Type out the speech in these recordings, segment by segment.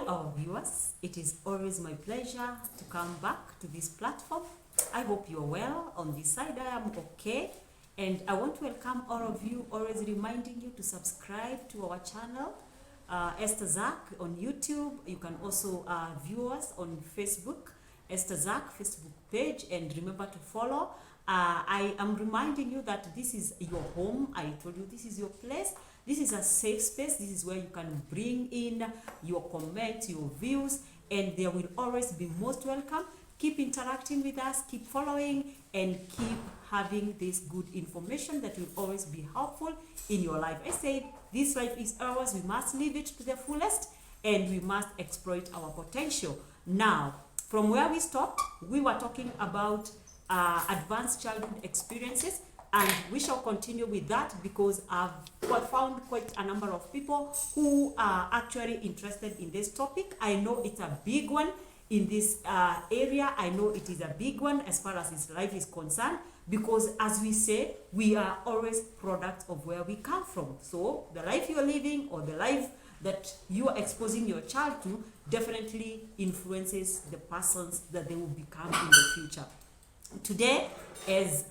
our viewers, it is always my pleasure to come back to this platform. I hope you're well. On this side, I am okay. And I want to welcome all of you, always reminding you to subscribe to our channel, Esther Zak on YouTube. You can also view us on Facebook, Esther Zak Facebook page, and remember to follow. I am reminding you that this is your home. I told you this is your place. This is a safe space. This is where you can bring in your comments, your views, and they will always be most welcome. Keep interacting with us, keep following, and keep having this good information that will always be helpful in your life. I said, this life is ours. We must live it to the fullest, and we must exploit our potential. Now, from where we stopped, we were talking about advanced childhood experiences, and we shall continue with that because I've found quite a number of people who are actually interested in this topic. I know it's a big one in this area. I know it is a big one as far as his life is concerned, because as we say, we are always products of where we come from. So the life you're living or the life that you are exposing your child to definitely influences the persons that they will become in the future. Today, as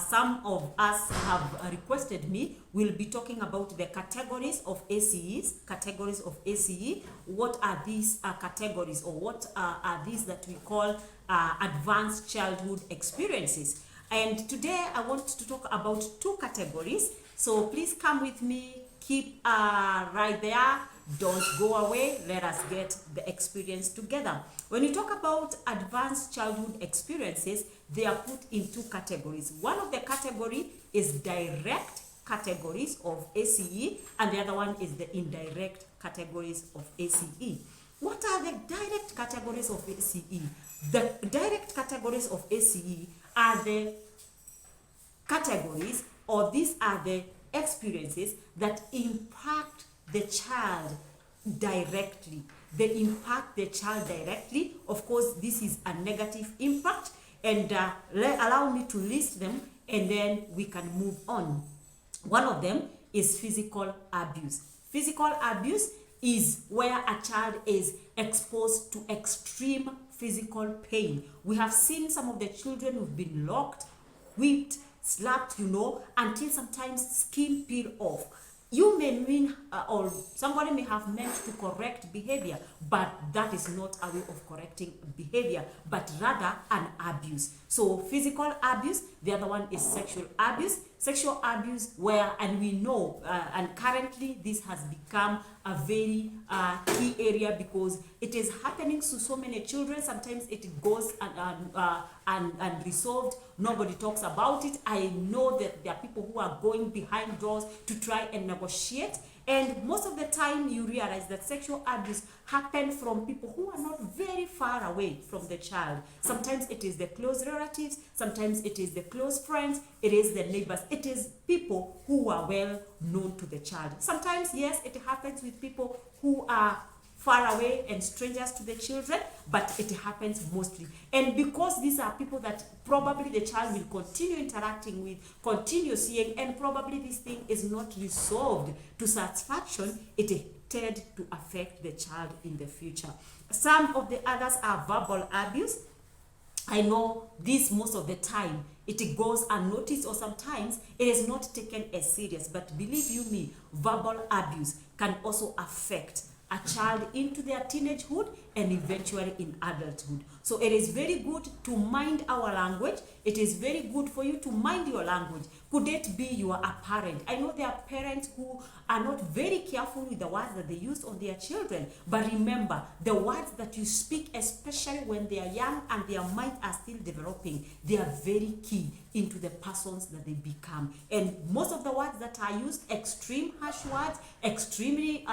some of us have requested me, we'll be talking about the categories of ACEs. Categories of ACE. What are these categories, or what are these that we call advanced childhood experiences? And today I want to talk about two categories. So please come with me. Keep right there. Don't go away. Let us get the experience together. When you talk about advanced childhood experiences, they are put in two categories. One of the category is direct categories of ACE, and the other one is the indirect categories of ACE. What are the direct categories of ACE? The direct categories of ACE are the categories, or these are the experiences that impact the child directly. They impact the child directly. Of course, this is a negative impact, and allow me to list them, and then we can move on. One of them is physical abuse. Physical abuse is where a child is exposed to extreme physical pain. We have seen some of the children who've been locked, whipped, slapped, until sometimes skin peel off. You may mean, or somebody may have meant to correct behavior, but that is not a way of correcting behavior, but rather an abuse. So physical abuse, the other one is sexual abuse. Sexual abuse where, and we know, and currently this has become a very key area because it is happening to so many children. Sometimes it goes unresolved. Nobody talks about it. I know that there are people who are going behind doors to try and negotiate. And most of the time you realize that sexual abuse happens from people who are not very far away from the child. Sometimes it is the close relatives, sometimes it is the close friends, it is the neighbors, it is people who are well known to the child. Sometimes, yes, it happens with people who are far away and strangers to the children, but it happens mostly. And because these are people that probably the child will continue interacting with, continue seeing, and probably this thing is not resolved to satisfaction, it tend to affect the child in the future. Some of the others are verbal abuse. I know this most of the time it goes unnoticed, or sometimes it is not taken as serious, but believe you me, verbal abuse can also affect a child into their teenagehood and eventually in adulthood. So it is very good to mind our language. It is very good for you to mind your language. Could it be you are a parent? I know there are parents who are not very careful with the words that they use on their children. But remember, the words that you speak, especially when they are young and their minds are still developing, they are very key into the persons that they become. And most of the words that are used, extreme harsh words, extremely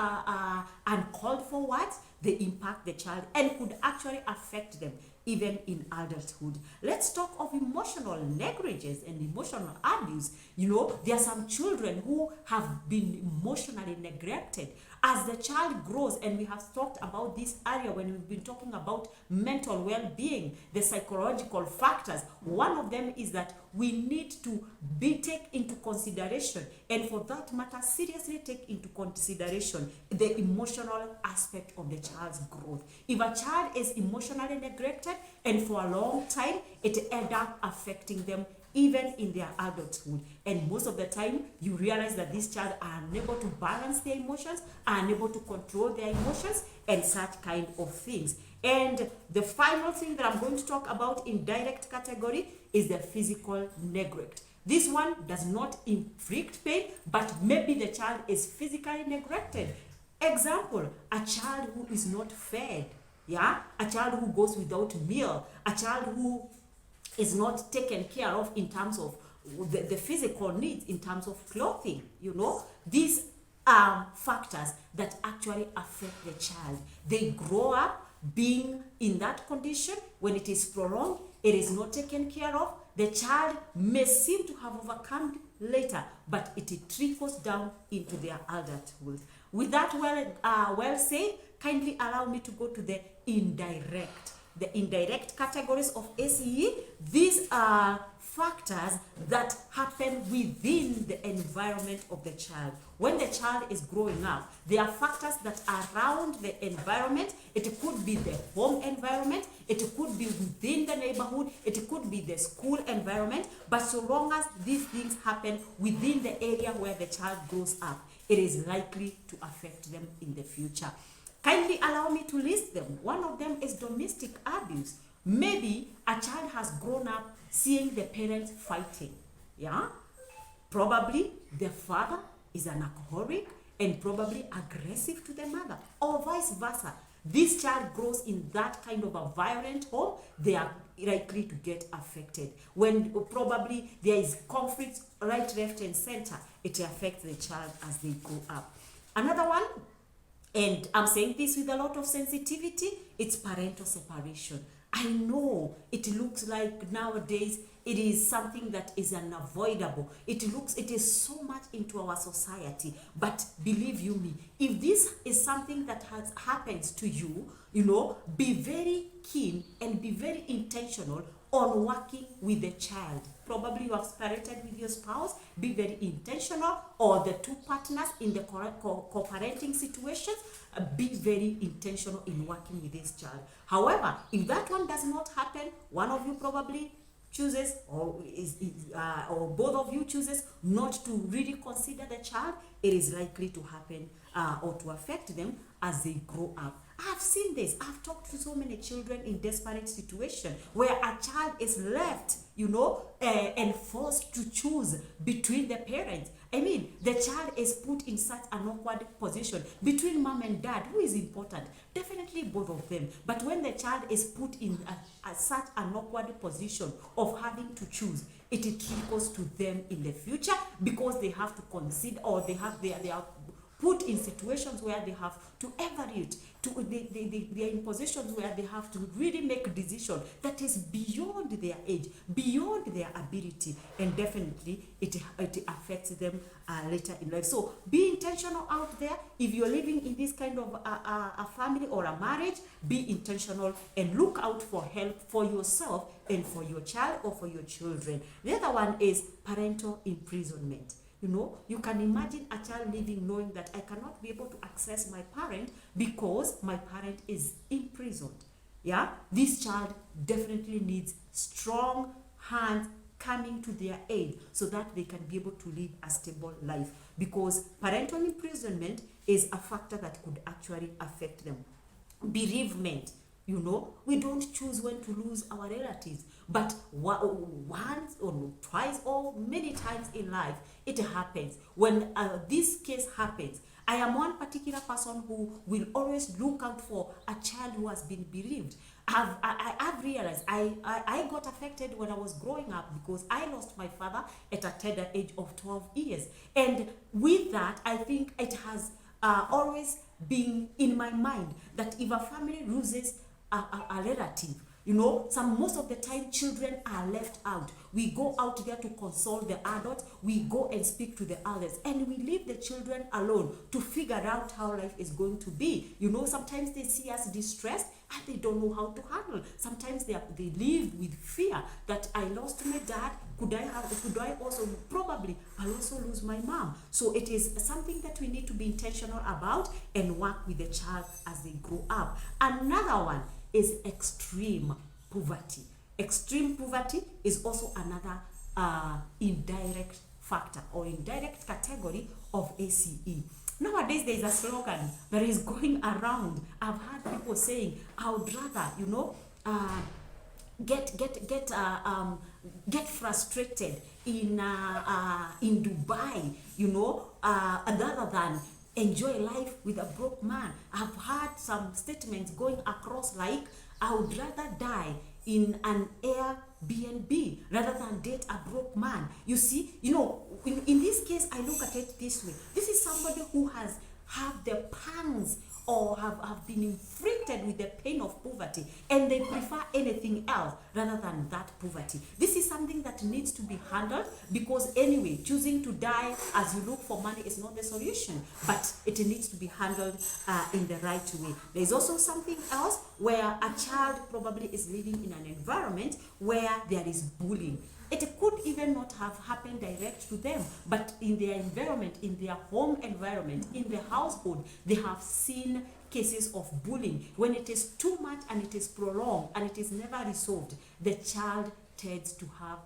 uncalled for words, they impact the child and could actually affect them even in adulthood. Let's talk of emotional negligence and emotional abuse. There are some children who have been emotionally neglected. As the child grows, and we have talked about this earlier when we've been talking about mental well-being, the psychological factors, One of them is that we need to take into consideration, and for that matter, seriously take into consideration the emotional aspect of the child's growth. If a child is emotionally neglected and for a long time, it ends up affecting them even in their adulthood. And most of the time, you realize that this child are unable to balance their emotions, are unable to control their emotions, and such kind of things. And the final thing that I'm going to talk about in direct category is the physical neglect. This one does not inflict pain, but maybe the child is physically neglected. Example, a child who is not fed, yeah, a child who goes without meal, a child who is not taken care of in terms of the physical needs, in terms of clothing, you know. These are factors that actually affect the child. They grow up being in that condition. When it is prolonged, it is not taken care of. The child may seem to have overcome later, but it trickles down into their adulthood. With that well said, kindly allow me to go to the indirect. The indirect categories of ACE. These are factors that happen within the environment of the child. When the child is growing up, there are factors that are around the environment. It could be the home environment, it could be within the neighborhood, it could be the school environment, but so long as these things happen within the area where the child grows up, it is likely to affect them in the future. Kindly allow me to list them. One of them is domestic abuse. Maybe a child has grown up seeing the parents fighting. Yeah? Probably the father is an alcoholic and probably aggressive to the mother, or vice versa. This child grows in that kind of a violent home, they are likely to get affected. When probably there is conflict right, left, and center, it affects the child as they grow up. Another one, and I'm saying this with a lot of sensitivity, it's parental separation. I know it looks like nowadays it is something that is unavoidable. It is so much into our society. But believe you me, if this is something that happens to you, you know, be very keen and be very intentional on working with the child. Probably you have separated with your spouse, be very intentional, or the two partners in the co-parenting situations, be very intentional in working with this child. However, if that one does not happen, one of you probably chooses, or both of you chooses not to really consider the child, it is likely to happen or to affect them as they grow up. I've seen this. I've talked to so many children in desperate situations where a child is left, you know, and forced to choose between the parents. I mean, the child is put in such an awkward position between mom and dad. Who is important? Definitely both of them. But when the child is put in such an awkward position of having to choose, it trickles to them in the future, because they have to consider, or they are put in situations where they have to evaluate, they are in positions where they have to really make a decision that is beyond their age, beyond their ability, and definitely it affects them later in life. So be intentional out there. If you're living in this kind of a family or a marriage, be intentional and look out for help for yourself and for your child or for your children. The other one is parental imprisonment. You know, you can imagine a child living knowing that I cannot be able to access my parent because my parent is imprisoned. Yeah, this child definitely needs strong hands coming to their aid so that they can be able to live a stable life, because parental imprisonment is a factor that could actually affect them. Bereavement. You know, we don't choose when to lose our relatives, but once or twice or many times in life, it happens. When this case happens, I am one particular person who will always look out for a child who has been bereaved. I've realized I got affected when I was growing up because I lost my father at a tender age of 12 years. And with that, I think it has always been in my mind that if a family loses a relative, Most of the time children are left out. We go out there to console the adults, we go and speak to the others, and we leave the children alone to figure out how life is going to be. Sometimes they see us distressed and they don't know how to handle. Sometimes they live with fear that I lost my dad. Could I also, probably I'll also lose my mom. So it is something that we need to be intentional about and work with the child as they grow up. Another one is extreme poverty. Extreme poverty is also another indirect factor or indirect category of ACE. Nowadays, there is a slogan that is going around. I've heard people saying, "I would rather, get frustrated in Dubai, rather than enjoy life with a broke man." I've heard some statements going across like, "I would rather die in an Airbnb rather than date a broke man." You see, in this case, I look at it this way. This is somebody who has had the pangs or have been inflicted with the pain of poverty, and they prefer anything else rather than that poverty. This is something that needs to be handled, because anyway, choosing to die as you look for money is not the solution, but it needs to be handled in the right way. There is also something else where a child probably is living in an environment where there is bullying. It could even not have happened direct to them, but in their environment, in their home environment, in the household, they have seen cases of bullying. When it is too much and it is prolonged and it is never resolved, the child tends to have,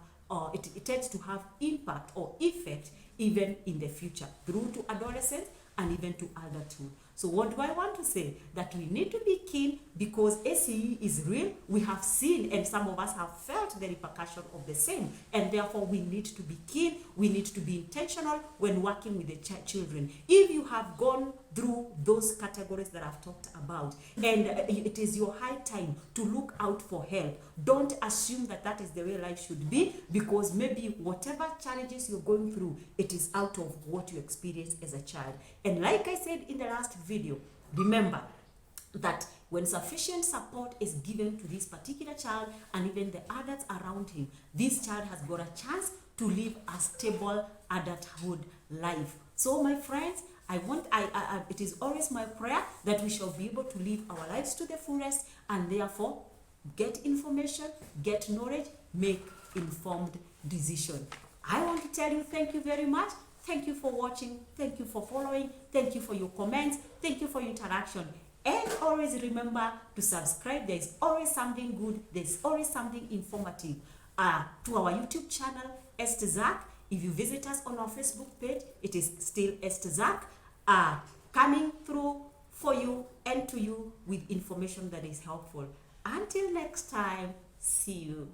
it tends to have impact or effect even in the future, through to adolescence and even to adulthood. So what do I want to say? That we need to be keen, because ACE is real. We have seen, and some of us have felt the repercussion of the same, and therefore we need to be keen. We need to be intentional when working with the children. If you have gone through those categories that I've talked about, and it is your high time to look out for help, don't assume that that is the way life should be, because maybe whatever challenges you're going through, it is out of what you experienced as a child. And like I said in the last video, remember that when sufficient support is given to this particular child and even the adults around him, this child has got a chance to live a stable adulthood life. So my friends, it is always my prayer that we shall be able to live our lives to the fullest, and therefore get information, get knowledge, make informed decision. I want to tell you thank you very much. Thank you for watching. Thank you for following. Thank you for your comments. Thank you for your interaction. And always remember to subscribe. There is always something good. There is always something informative to our YouTube channel, Esther Zak. If you visit us on our Facebook page, it is still Esther Zak, coming through for you and to you with information that is helpful. Until next time, see you.